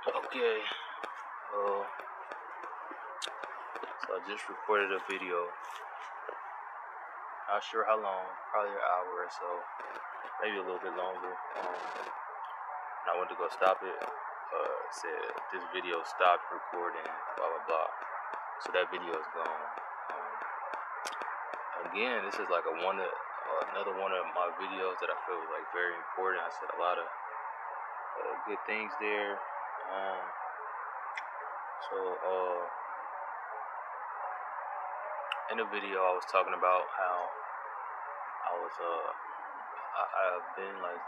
Okay, so I just recorded a video. Not sure how long, probably an hour or so, maybe a little bit longer. And I went to go stop it. Said this video stopped recording, blah blah blah. So that video is gone. Again, this is like another one of my videos that I feel was like very important. I said a lot of good things there. In the video I was talking about how I've been like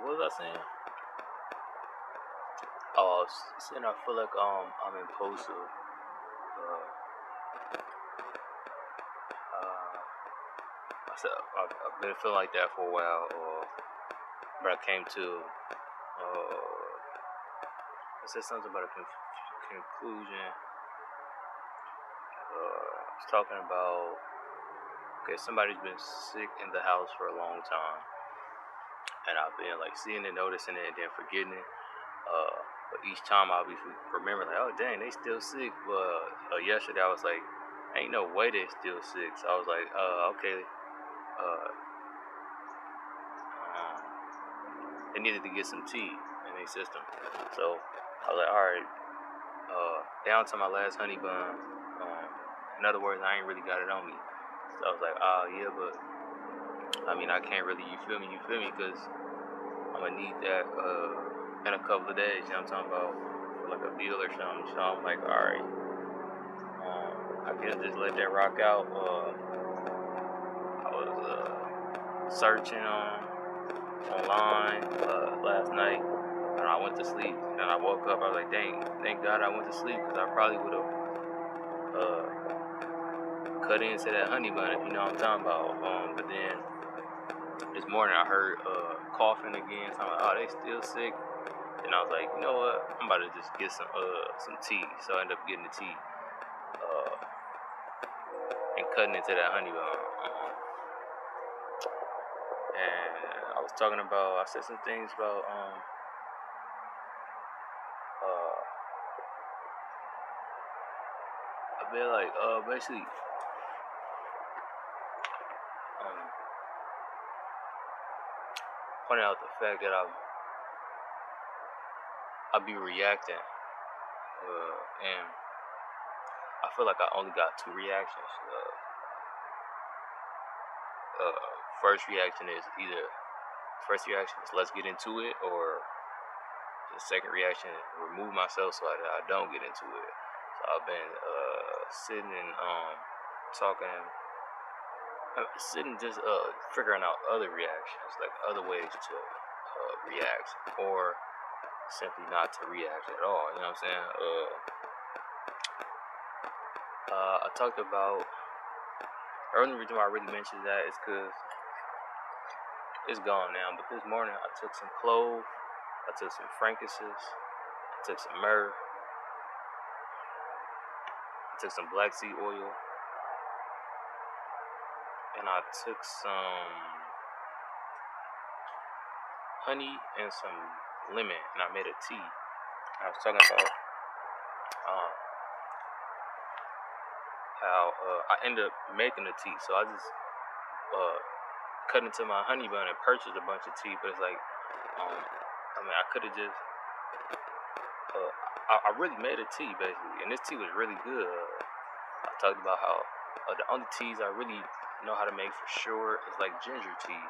what was I saying? Oh, I was saying I feel like I'm impulsive. I said I've been feeling like that for a while. But I came to I said something about a conclusion. I was talking about somebody's been sick in the house for a long time, and I've been like seeing it, noticing it, and then forgetting it. But each time I'll be remembering like, oh dang, they still sick. But yesterday I was like, ain't no way they still sick. So I was like, okay. They needed to get some tea in their system. So I was like, alright, down to my last honey bun. In other words, I ain't really got it on me. So I was like, yeah, but I mean, I can't really, you feel me, because I'm gonna need that in a couple of days, you know what I'm talking about, for like a deal or something. So I'm like, alright, I can't just let that rock out. I was searching online last night, and I went to sleep, and I woke up, I was like, dang, thank God I went to sleep, because I probably would have cut into that honey bun, if you know what I'm talking about. But then this morning I heard coughing again, so I'm like, oh, they still sick. And I was like, you know what, I'm about to just get some tea. So I ended up getting the tea and cutting into that honey bun. And I said some things about I've been like basically pointing out the fact that I'll be reacting, and I feel like I only got two reactions. First reaction is let's get into it, or the second reaction, remove myself so that I don't get into it. So I've been sitting and just figuring out other reactions, like other ways to react, or simply not to react at all. You know what I'm saying? I talked about, the only reason why I really mentioned that is because it's gone now. But this morning I took some clove, I took some frankincense, I took some myrrh, I took some black seed oil, and I took some honey and some lemon, and I made a tea. I was talking about how I ended up making the tea. So I just cut into my honey bun and purchased a bunch of tea. But it's like, I could have just I really made a tea basically, and this tea was really good. I talked about how the only teas I really know how to make for sure is like ginger tea,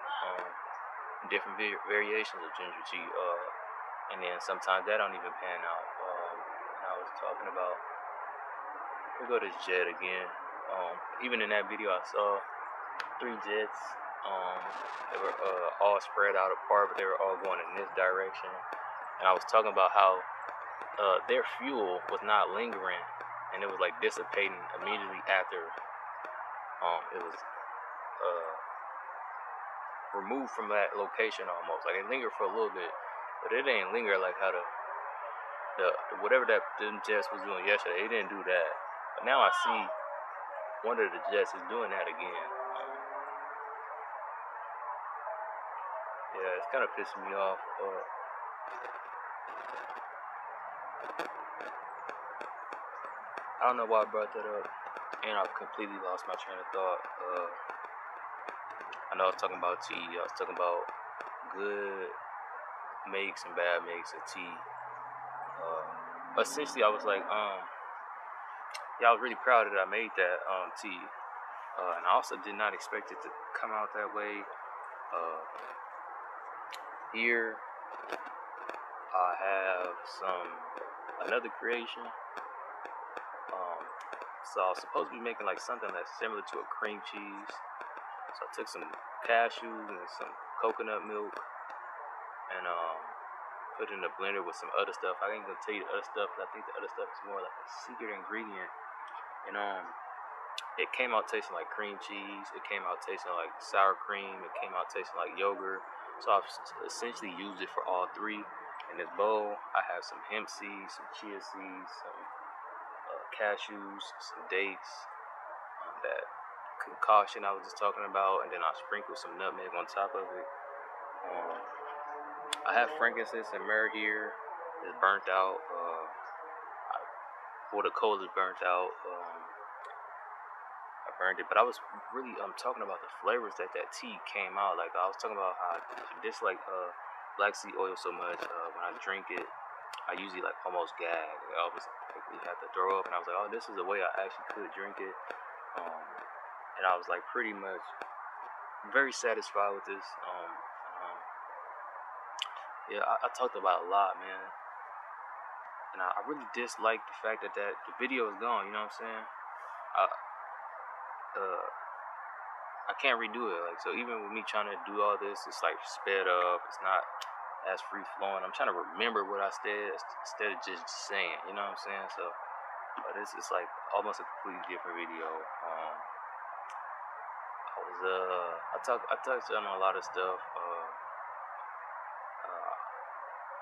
different variations of ginger tea, and then sometimes that don't even pan out. And I was talking about, here go this jet again. Even in that video I saw 3 jets. They were all spread out apart, but they were all going in this direction. And I was talking about how their fuel was not lingering and it was like dissipating immediately after it was removed from that location almost. Like it lingered for a little bit, but it didn't linger like how the whatever that the jets was doing yesterday. It didn't do that, but now I see one of the jets is doing that again. Yeah, it's kind of pissing me off. I don't know why I brought that up, and I've completely lost my train of thought. I know I was talking about tea. I was talking about good makes and bad makes of tea. Essentially, I was like, yeah, I was really proud that I made that tea, and I also did not expect it to come out that way. Here, I have another creation. So I was supposed to be making like something that's similar to a cream cheese. So I took some cashews and some coconut milk and put it in a blender with some other stuff. I ain't gonna tell you the other stuff, but I think the other stuff is more like a secret ingredient. And it came out tasting like cream cheese. It came out tasting like sour cream. It came out tasting like yogurt. So I've essentially used it for all three. In this bowl, I have some hemp seeds, some chia seeds, some cashews, some dates, that concoction I was just talking about, and then I sprinkle some nutmeg on top of it. I have frankincense and myrrh here. It's burnt out. The coal is burnt out. I burned it, but I was really talking about the flavors that tea came out. Like I was talking about how I dislike black seed oil so much. When I drink it, I usually like almost gag. I always like, have to throw up, and I was like, oh, this is a way I actually could drink it. And I was like pretty much very satisfied with this. Yeah, I talked about it a lot, man. And I really dislike the fact that the video is gone, you know what I'm saying? I can't redo it. Like, so even with me trying to do all this, it's like sped up. It's not as free flowing. I'm trying to remember what I said instead of just saying, you know what I'm saying? So this is like almost a completely different video. I touched on a lot of stuff.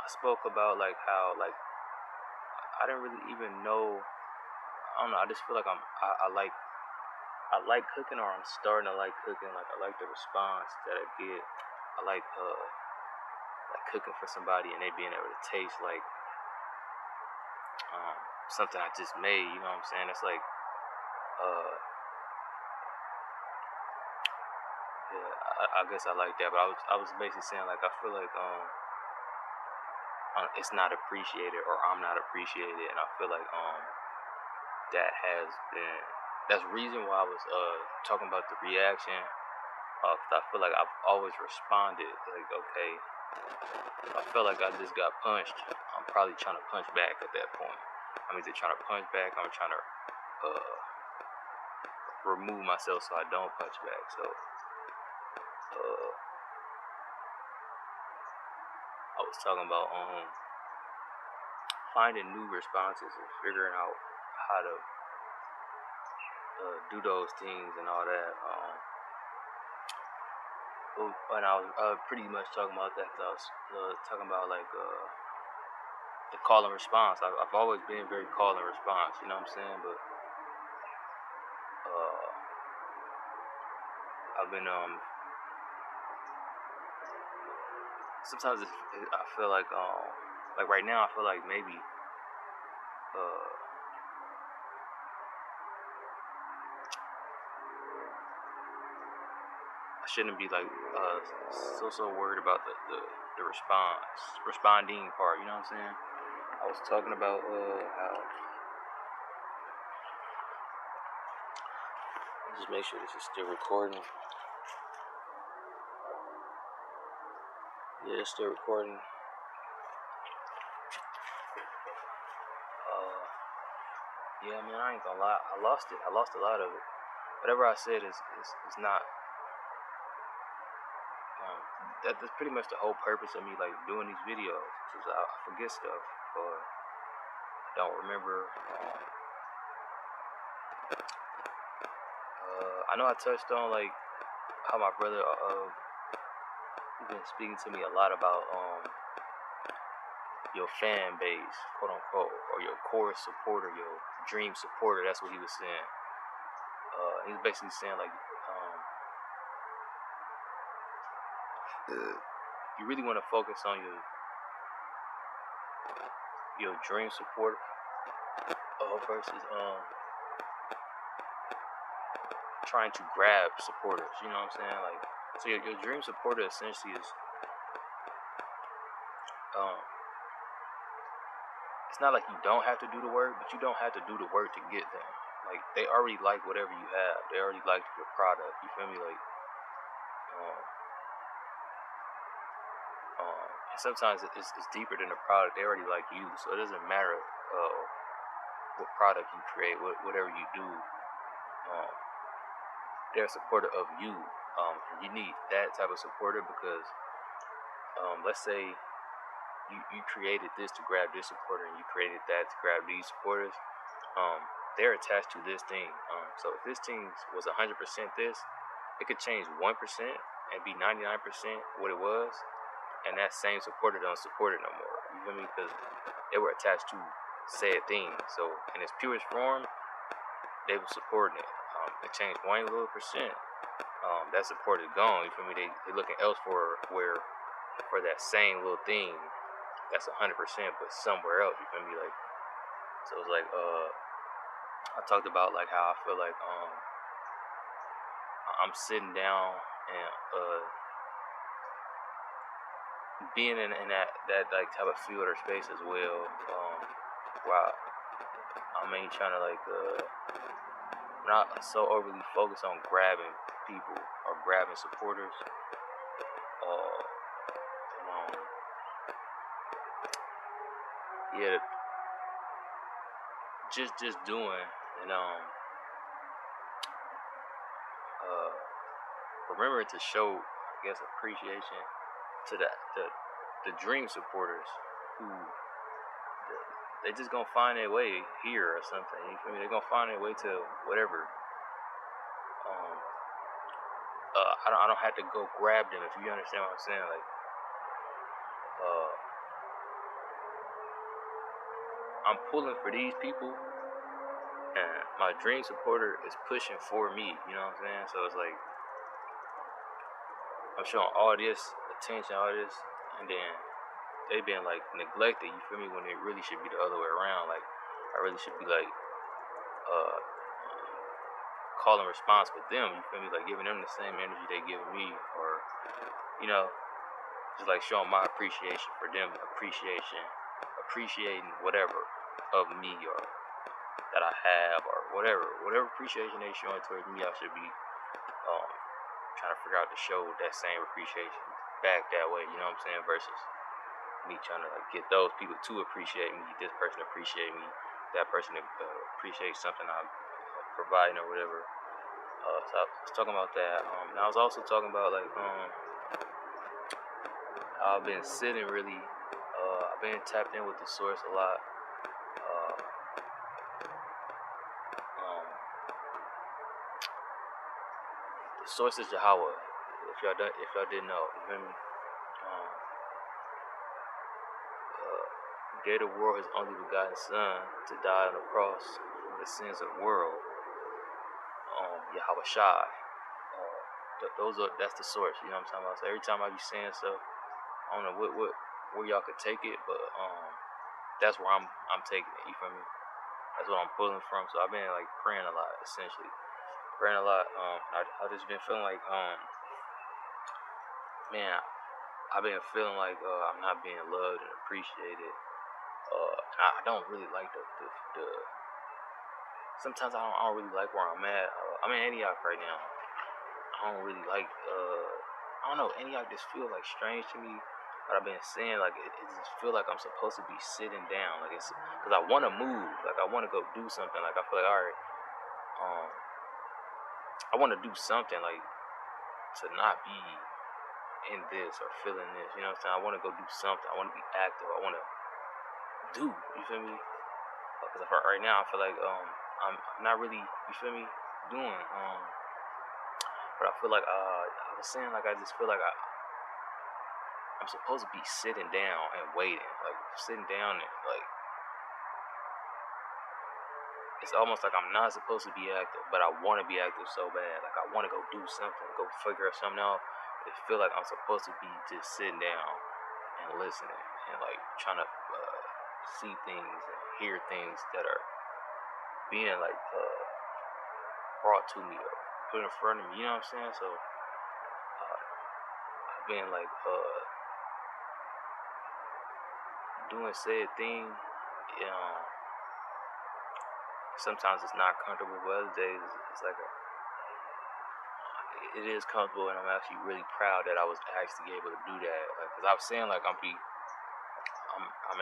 I spoke about like how like I didn't really even know. I don't know. I just feel like I like cooking, or I'm starting to like cooking. Like I like the response that I get. I like cooking for somebody and they being able to taste like something I just made. You know what I'm saying? It's like yeah. I guess I like that, but I was basically saying like I feel like it's not appreciated, or I'm not appreciated, and I feel like that's the reason why I was talking about the reaction, because I feel like I've always responded like, okay, I feel like I just got punched, I'm probably trying to punch back at that point. I'm either trying to punch back, I'm trying to remove myself so I don't punch back. So I was talking about finding new responses and figuring out how to do those things and all that. And I was pretty much talking about that because I was talking about like the call and response. I've always been very call and response, you know what I'm saying? But I've been sometimes I feel like right now I feel like maybe I shouldn't be like so worried about the responding part, you know what I'm saying? I was talking about how, just make sure this is still recording. Yeah, it's still recording. Yeah, man, I ain't gonna lie. I lost it. I lost a lot of it. Whatever I said is not. That's pretty much the whole purpose of me like doing these videos. Is I forget stuff, or I don't remember I know I touched on like how my brother he's been speaking to me a lot about your fan base, quote unquote, or your core supporter, your dream supporter. That's what he was saying. He's basically saying like you really want to focus on your dream supporter versus trying to grab supporters. You know what I'm saying? Like, so your dream supporter essentially is it's not like you don't have to do the work, but you don't have to do the work to get them. Like, they already like whatever you have. They already like your product. You feel me? Like, and sometimes it's deeper than the product. They already like you, so it doesn't matter what product you create, whatever you do. They're a supporter of you. You need that type of supporter because, let's say you created this to grab this supporter, and you created that to grab these supporters. They're attached to this thing. So if this thing was 100% this, it could change 1% and be 99% what it was, and that same supporter don't support it no more. You feel me? Because they were attached to said thing. So in its purest form, they were supporting it. It changed 1 little percent. That support is gone. You feel me? They looking elsewhere for that same little thing that's 100%, but somewhere else. You feel me? Like, so it's like I talked about like how I feel like I'm sitting down and being in that like type of field or space as well. While I mean trying to like not so overly focus on grabbing people or grabbing supporters. Yeah, just doing and remembering to show, I guess, appreciation to the dream supporters who they just gonna find their way here or something. You feel me? They're gonna find their way to whatever. I don't have to go grab them, if you understand what I'm saying. Like, I'm pulling for these people, and my dream supporter is pushing for me. You know what I'm saying? So it's like I'm showing all this attention, all this, and then they being like neglected. You feel me? When it really should be the other way around. Like, I really should be like calling response with them. You feel me? Like giving them the same energy they give me, or just like showing my appreciation for them, appreciating whatever of me or that I have, or whatever appreciation they showing towards me, I should be trying to figure out to show that same appreciation back that way. You know what I'm saying? Versus me trying to like get those people to appreciate me, this person appreciate me, that person appreciate something I'm providing or whatever. So I was talking about that. And I was also talking about like how I've been sitting really. I've been tapped in with the source a lot. The source is Yahweh. If y'all didn't know, you feel me? Gave the world His only begotten Son to die on the cross for the sins of the world. Yahweh Shai. That's the source. You know what I'm talking about? So every time I be saying stuff, I don't know where y'all could take it, but that's where I'm taking it. You feel me? That's what I'm pulling from. So I've been like praying a lot, essentially. Praying a lot. I just been feeling like man, I've been feeling like I'm not being loved and appreciated. I don't really like the sometimes I don't really like where I'm at. I'm in Antioch right now. I don't really like I don't know, Antioch just feel like strange to me. But I've been saying like it just feel like I'm supposed to be sitting down. Like it's because I want to move. Like I want to go do something. Like I feel like alright, I want to do something like to not be in this or feeling this. You know what I'm saying? I want to go do something. I want to be active. I want to do. You feel me? Because right now I feel like I'm not really, you feel me, doing. But I feel like I was saying, like, I just feel like I'm supposed to be sitting down and waiting, like sitting down and like it's almost like I'm not supposed to be active, but I want to be active so bad. Like I want to go do something, go figure something out. It feel like I'm supposed to be just sitting down and listening and like trying to see things and hear things that are being like brought to me or put in front of me. You know what I'm saying? So I've been like doing said thing. You know, sometimes it's not comfortable, but other days it's like it is comfortable, and I'm actually really proud that I was actually able to do that. Like, cause I was saying like I'm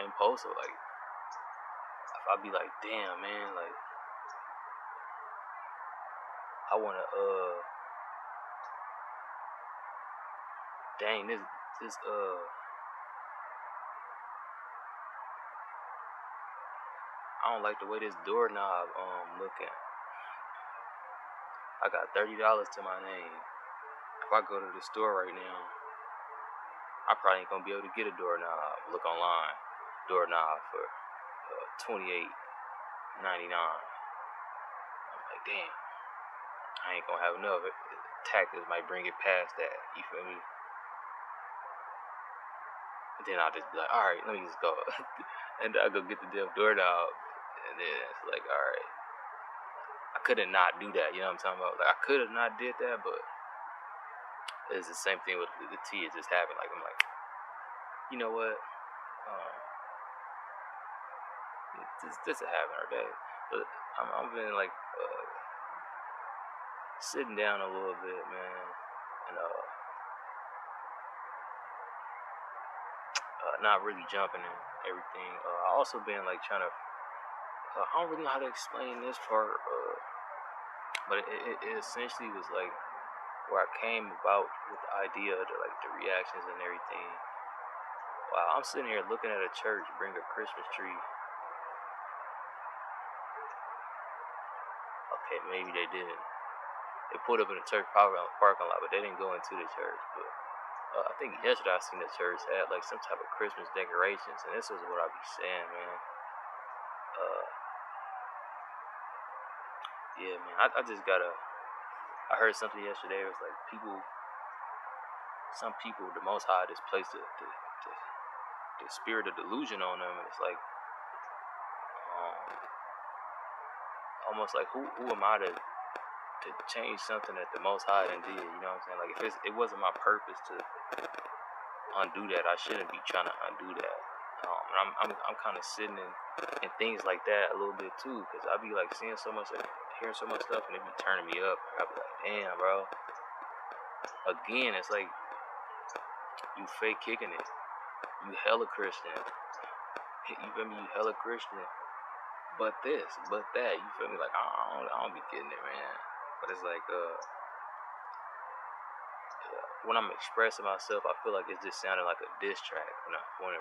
impulsive. Like if I be like, damn man, like I wanna dang this I don't like the way this doorknob looking. I got $30 to my name. If I go to the store right now, I probably ain't gonna be able to get a doorknob. Look online, doorknob for $28.99. I'm like, damn, I ain't gonna have enough. Taxes might bring it past that. You feel me? And then I'll just be like, all right, let me just go, and I'll go get the damn doorknob. And then it's like, all right, I couldn't not do that. You know what I'm talking about? Like I could have not did that, but it's the same thing with the tea. It just happened. Like I'm like, you know what? This will happen, okay? But I'm been like sitting down a little bit, man, and not really jumping and everything. I also been like trying to. I don't really know how to explain this part, but it essentially was like where I came about with the idea of the reactions and everything. Wow, I'm sitting here looking at a church bring a Christmas tree. Okay, maybe they didn't. They pulled up in the church parking lot, but they didn't go into the church. But I think yesterday I seen the church had like some type of Christmas decorations, and this is what I be saying, man. Yeah, man. I just gotta. I heard something yesterday. It was like some people, the Most High just placed the spirit of delusion on them, and it's like almost like who am I to change something that the Most High done did? You know what I'm saying? Like if it wasn't my purpose to undo that, I shouldn't be trying to undo that. And I'm kind of sitting in things like that a little bit too, because I be like seeing so much, like, hearing so much stuff, and it be turning me up. I be like, damn, bro. Again, it's like you fake kicking it. You hella Christian. You feel me? You hella Christian. But this, but that. You feel me? Like I don't be getting it, man. But it's like when I'm expressing myself, I feel like it's just sounding like a diss track. When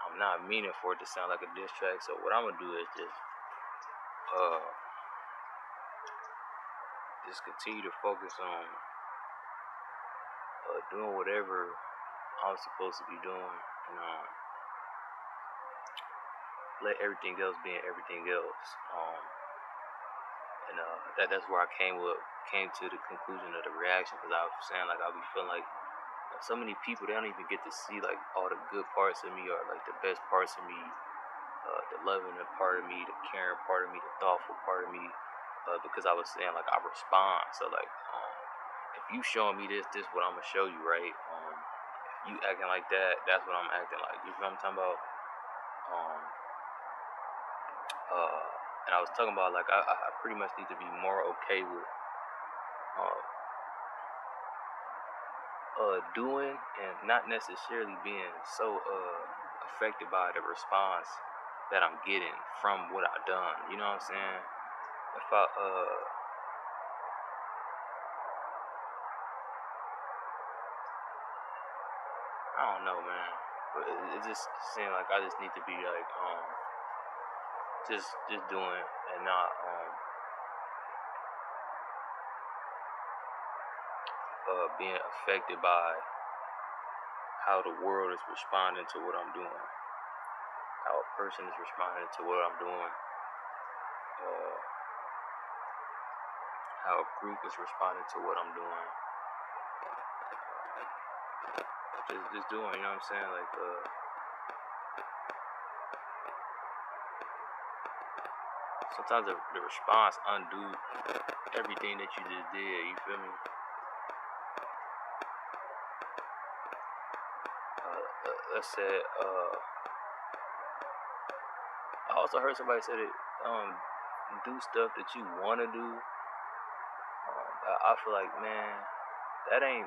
I'm not meaning for it to sound like a diss track. So what I'm gonna do is just continue to focus on doing whatever I'm supposed to be doing, and let everything else be everything else. And that's where I came to the conclusion of the reaction, because I was saying like I be feeling like so many people, they don't even get to see like all the good parts of me, or like the best parts of me, the loving part of me, the caring part of me, the thoughtful part of me, because I was saying like I respond. So like if you showing me this what I'm gonna show you, right? If you acting like that, that's what I'm acting like. You feel what I'm talking about? And I was talking about like I pretty much need to be more okay with doing and not necessarily being so affected by the response that I'm getting from what I've done. You know what I'm saying? If I don't know, man. But it just seems like I just need to be like just doing and not being affected by how the world is responding to what I'm doing, how a person is responding to what I'm doing, how a group is responding to what I'm doing. Just doing, you know what I'm saying? Like, sometimes the response undo everything that you just did, you feel me? Let's say, I also heard somebody say that, do stuff that you want to do. I feel like, man, that ain't,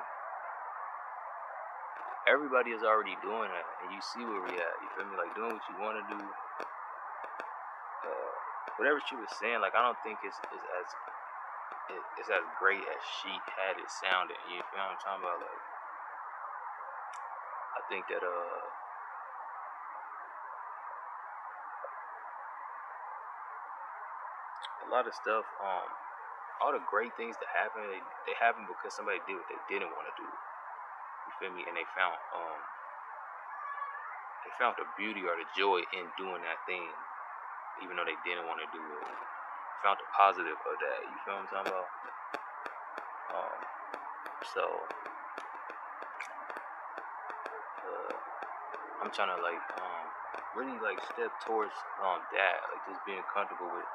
everybody is already doing that, and you see where we at, you feel me? Like, doing what you want to do, whatever she was saying, like, I don't think it's as great as she had it sounded, you feel what I'm talking about? Like, I think that, a lot of stuff, all the great things that happen, they happen because somebody did what they didn't want to do. You feel me? And they found the beauty or the joy in doing that thing, even though they didn't want to do it. Found the positive of that. You feel what I'm talking about? So I'm trying to like really like step towards that, like just being comfortable with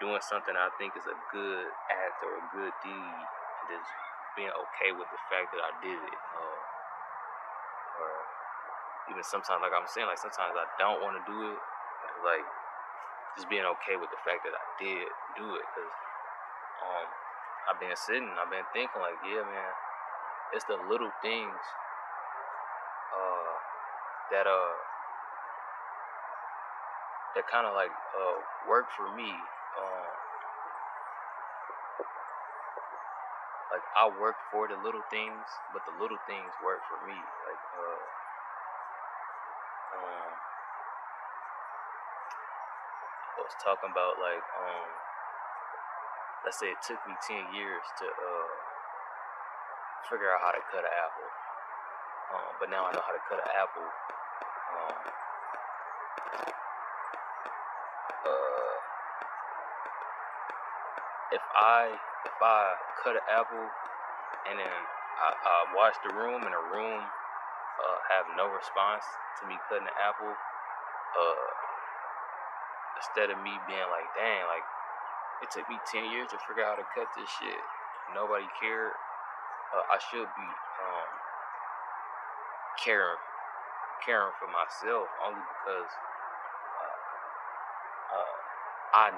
doing something I think is a good act or a good deed, and just being okay with the fact that I did it. Or even sometimes, like I'm saying, like sometimes I don't want to do it, but like just being okay with the fact that I did do it, because I've been sitting, I've been thinking like, yeah, man, it's the little things that kind of like work for me. Like I work for the little things, but the little things work for me. Like I was talking about like let's say it took me 10 years to figure out how to cut an apple, but now I know how to cut an apple. If I cut an apple and then I watch the room and the room have no response to me cutting the apple, instead of me being like, dang, like it took me 10 years to figure out how to cut this shit, nobody cared, I should be caring for myself, only because I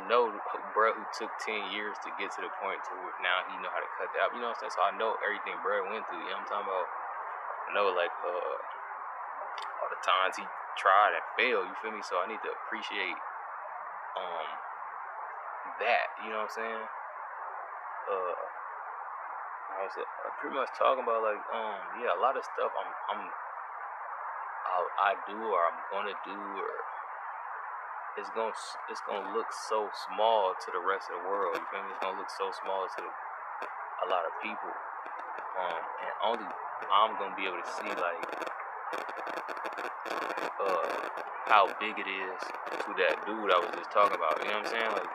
know bruh who took 10 years to get to the point to where now he know how to cut the apple, you know what I'm saying? So I know everything bruh went through, you know what I'm talking about? I know like all the times he tried and failed, you feel me? So I need to appreciate that, you know what I'm saying? I was pretty much talking about like yeah, a lot of stuff I do or I'm gonna do, or it's gonna look so small to the rest of the world. You feel me? It's gonna look so small to a lot of people, and only I'm gonna be able to see like how big it is to that dude I was just talking about. You know what I'm saying? Like,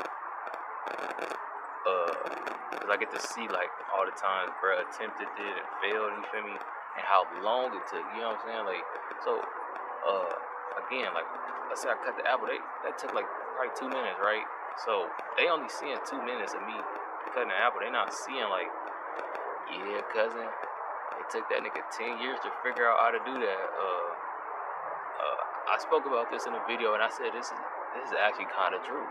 cause I get to see like all the times bruh attempted it and failed. You feel me? And how long it took. You know what I'm saying? Like, so again, like, let's say I cut the apple, that took like probably 2 minutes, right? So they only seeing 2 minutes of me cutting the apple. They not seeing like, yeah, cousin, it took that nigga 10 years to figure out how to do that. I spoke about this in a video, and I said this is actually kind of true.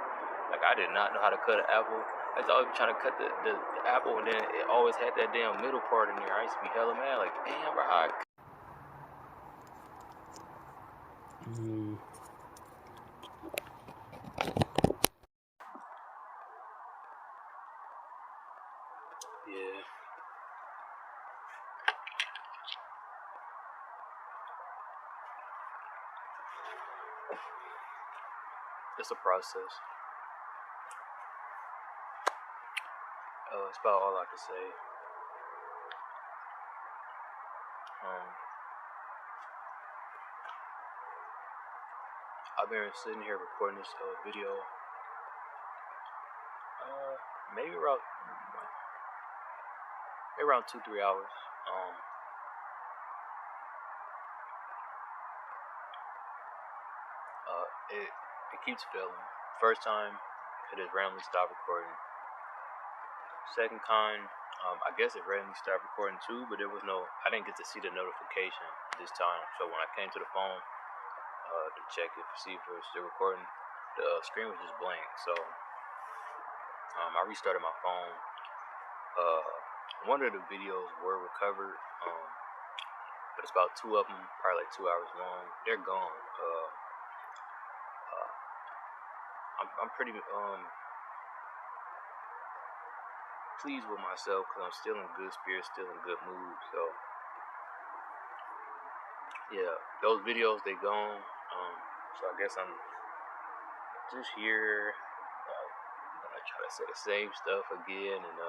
Like, I did not know how to cut an apple. I was always trying to cut the apple, and then it always had that damn middle part in there. I used to be hella mad, like, damn, bro, how yeah. it's a process. That's about all I can say. I've been sitting here recording this video maybe around 2-3 hours. It keeps failing. First time, it just randomly stopped recording. Second time, I guess it randomly stopped recording too, but I didn't get to see the notification this time. So when I came to the phone to check it, see if it was still recording, the screen was just blank. So I restarted my phone. One of the videos were recovered, but it's about 2 of them, probably like 2 hours long. They're gone. I'm pretty pleased with myself because I'm still in good spirits, still in good mood. So yeah, those videos, they gone. So I guess I'm just here. I try to say the same stuff again, and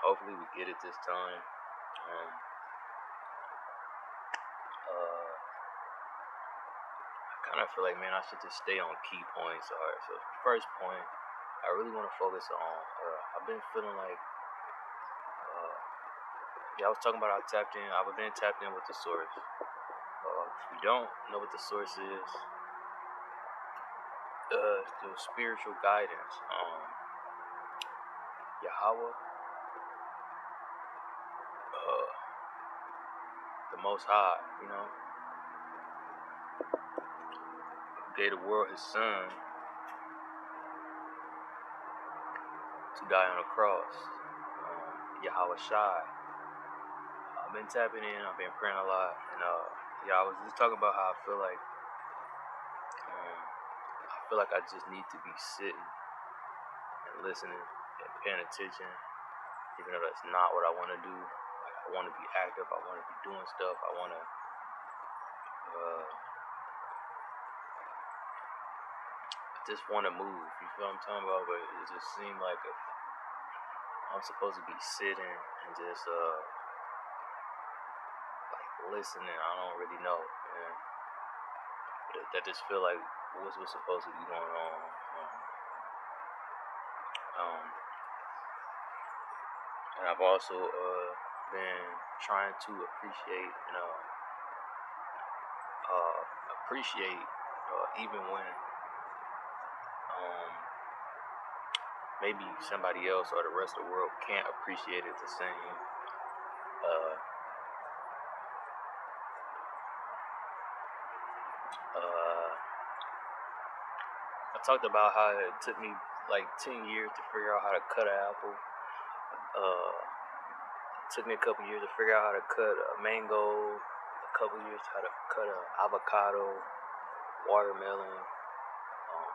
hopefully we get it this time. I kind of feel like, man, I should just stay on key points. Alright, so first point, I really want to focus on. I've been feeling like, I was talking about how tapped in. I've been tapped in with the source. If you don't know what the source is, the spiritual guidance, Yahweh, the Most High, gave the world His Son to die on a cross. Yahweh Shai. I've been tapping in. I've been praying a lot, and I was just talking about how I feel like I just need to be sitting and listening and paying attention, even though that's not what I want to do. Like, I want to be active. I want to be doing stuff. I want to just want to move. You feel what I'm talking about? But it just seemed like I'm supposed to be sitting and just like listening. I don't really know, man. That just feel like what's supposed to be going on. And I've also been trying to appreciate, even when maybe somebody else or the rest of the world can't appreciate it the same. I talked about how it took me like 10 years to figure out how to cut an apple. It took me a couple years to figure out how to cut a mango, a couple years how to cut an avocado, watermelon,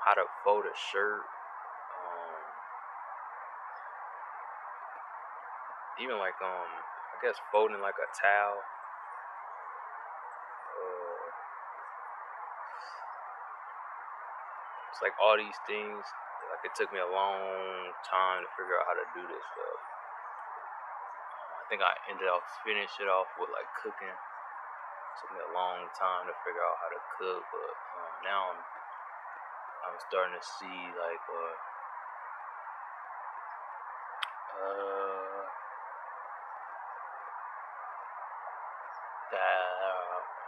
how to fold a shirt, even like I guess folding like a towel. It's like all these things. Like, it took me a long time to figure out how to do this stuff. I think I finished it off with like cooking. It took me a long time to figure out how to cook, but now I'm starting to see like that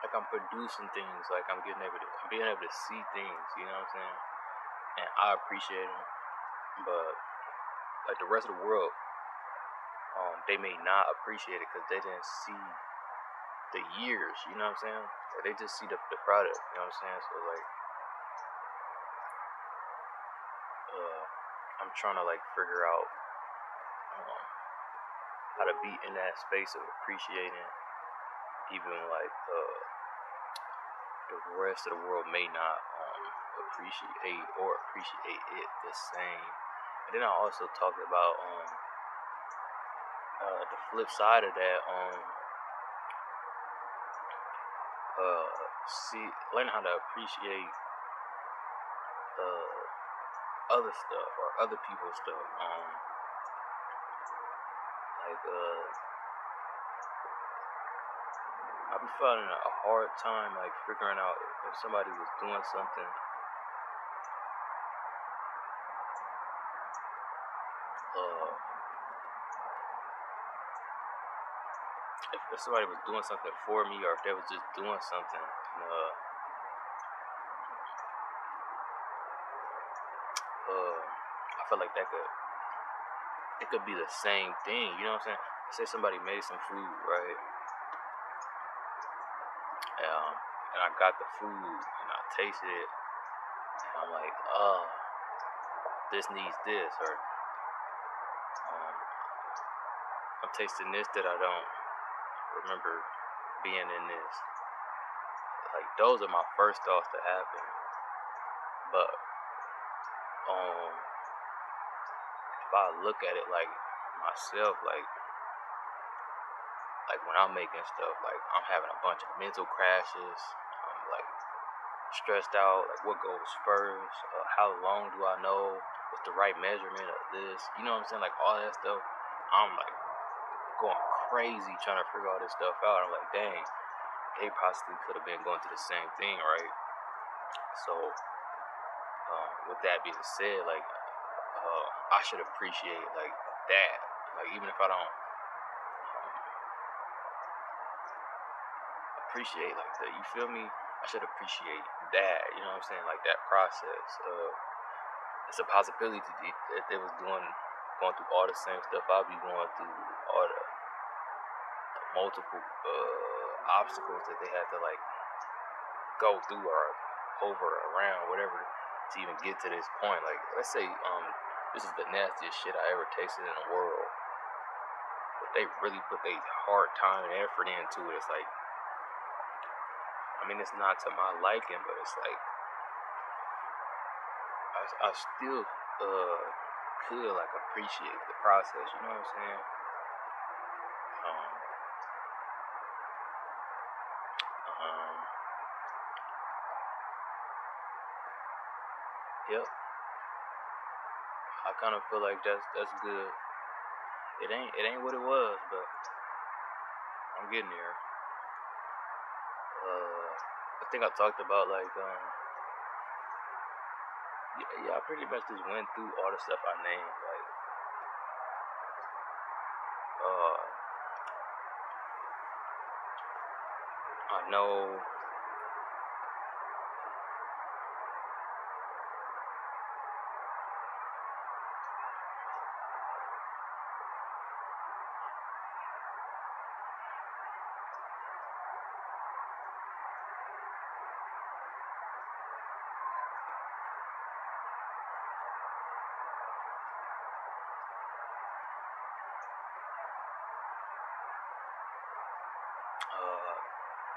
like I'm producing things, like I'm being able to see things, you know what I'm saying? And I appreciate them, but like the rest of the world, they may not appreciate it because they didn't see the years, you know what I'm saying? Like, they just see the product, you know what I'm saying? So like, I'm trying to like figure out how to be in that space of appreciating, even like the rest of the world may not appreciate it the same. And then I also talked about the flip side of that, learning how to appreciate other stuff or other people's stuff. Like I be finding a hard time like figuring out if somebody was doing something. If somebody was doing something for me, or if they was just doing something. I feel like it could be the same thing. You know what I'm saying? Say somebody made some food, right? And I got the food and I tasted it, and I'm like, this needs this, or I'm tasting this that I don't remember being in this. Like, those are my first thoughts that happen. But if I look at it like myself, like when I'm making stuff, like I'm having a bunch of mental crashes. I'm like stressed out. Like, what goes first? How long do I know? What's the right measurement of this? You know what I'm saying? Like, all that stuff. I'm like going crazy trying to figure all this stuff out. I'm like, dang, they possibly could have been going through the same thing, right? So, with that being said, like, I should appreciate like that. Like, even if I don't appreciate like that, you feel me? I should appreciate that. You know what I'm saying? Like, that process. It's a possibility if they was going through all the same stuff I'll be going through, all the multiple obstacles that they had to like go through or over or around, whatever, to even get to this point. Like, let's say this is the nastiest shit I ever tasted in the world, but they really put their hard time and effort into it. It's like, I mean, it's not to my liking, but it's like I still could like appreciate the process. You know what I'm saying? Yep. I kind of feel like that's good. It ain't what it was, but I'm getting there. I think I talked about like yeah, I pretty much just went through all the stuff I named. Like, I know.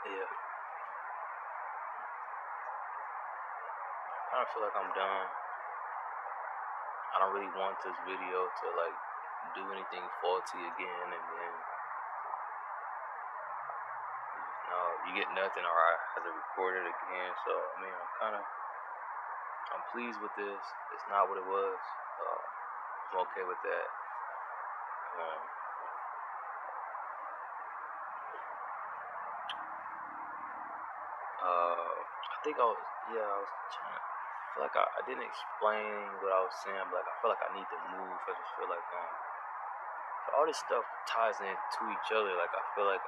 Yeah, I don't feel like I'm done. I don't really want this video to like do anything faulty again, and then you get nothing, or I have to record it again. So I mean, I'm pleased with this. It's not what it was. I'm okay with that. I think I was trying. I feel like I didn't explain what I was saying, but like I feel like I need to move. I just feel like all this stuff ties into each other. Like, I feel like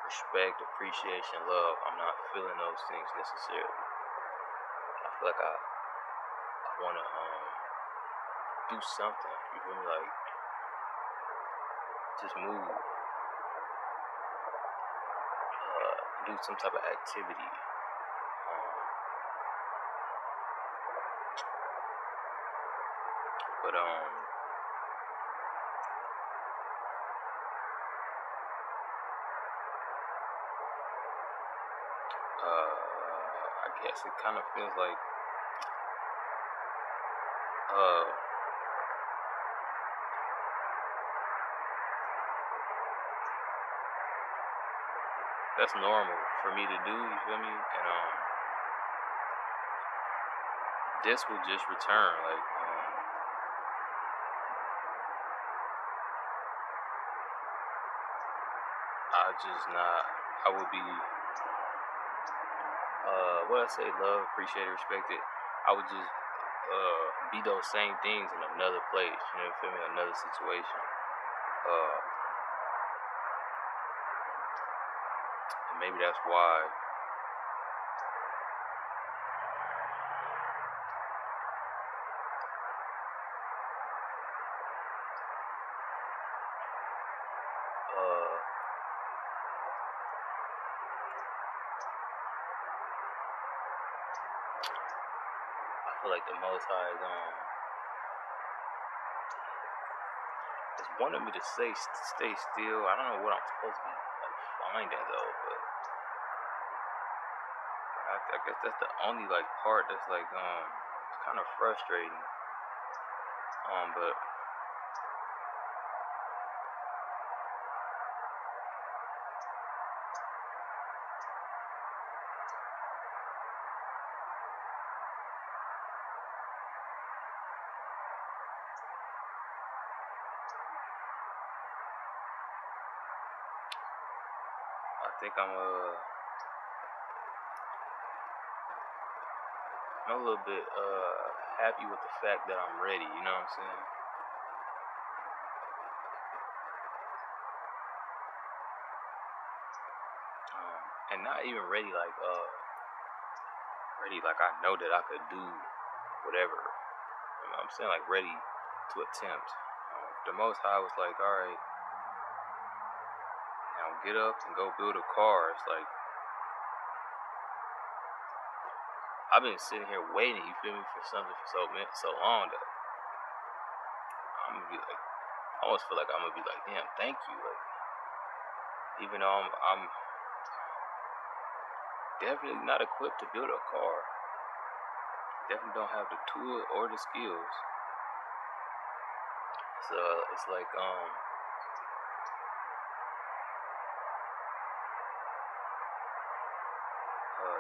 respect, appreciation, love. I'm not feeling those things necessarily. I feel like I want to do something. You feel me? Like, just move, do some type of activity. But I guess it kind of feels like that's normal for me to do. You feel me? And this will just return. Like I would be what I say, love, appreciate it, respect it. I would just be those same things in another place. You know, feel me? Another situation. And maybe that's why. I feel like the Most High is wanting me to stay still. I don't know what I'm supposed to be like finding though, but I guess that's the only like part that's like it's kind of frustrating. But I think I'm a little bit happy with the fact that I'm ready. You know what I'm saying? And not even ready like I know that I could do whatever. You know what I'm saying? Like ready to attempt. The Most High was like, all right, now get up and go build a car. It's like I've been sitting here waiting, you feel me, for something for so long that I'm gonna be like, I almost feel like I'm gonna be like, damn, thank you. Like, even though I'm definitely not equipped to build a car, definitely don't have the tool or the skills. So it's like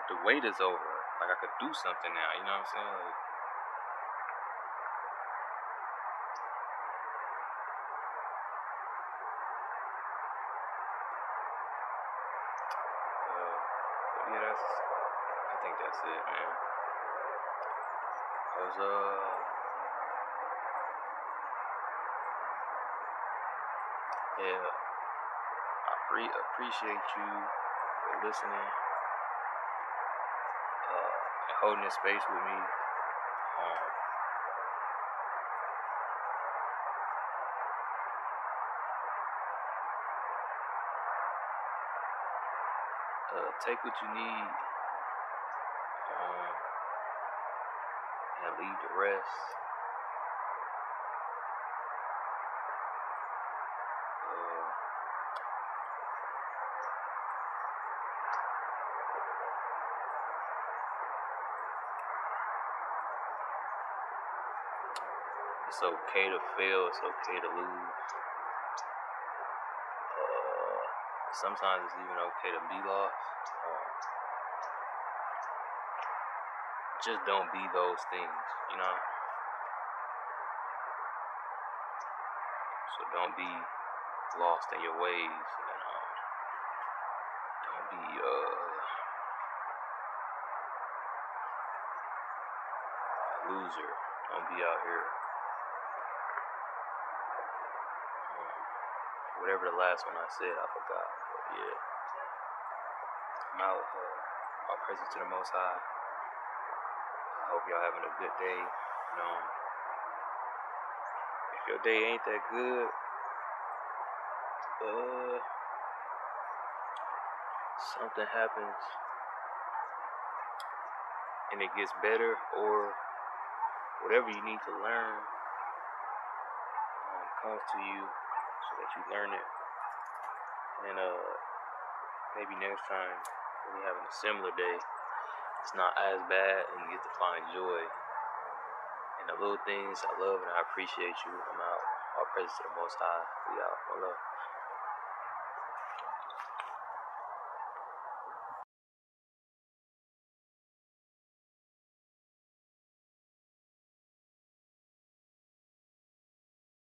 the wait is over. Like I could do something now. You know what I'm saying? Like, yeah, I think that's it, man. I was yeah. I appreciate you for listening and holding this space with me. Take what you need and leave the rest. It's okay to fail. It's okay to lose. Sometimes it's even okay to be lost. Just don't be those things, you know? So don't be lost in your ways, and don't be a loser. Don't be out here whatever the last one I said, I forgot. But yeah, I'm out. All praises to the Most High. I hope y'all having a good day. You know, if your day ain't that good, something happens and it gets better, or whatever you need to learn comes to you so that you learn it. And maybe next time when you're having a similar day, it's not as bad and you get to find joy in the little things. I love and I appreciate you. I'm out. All praise to the Most High. We out. One love.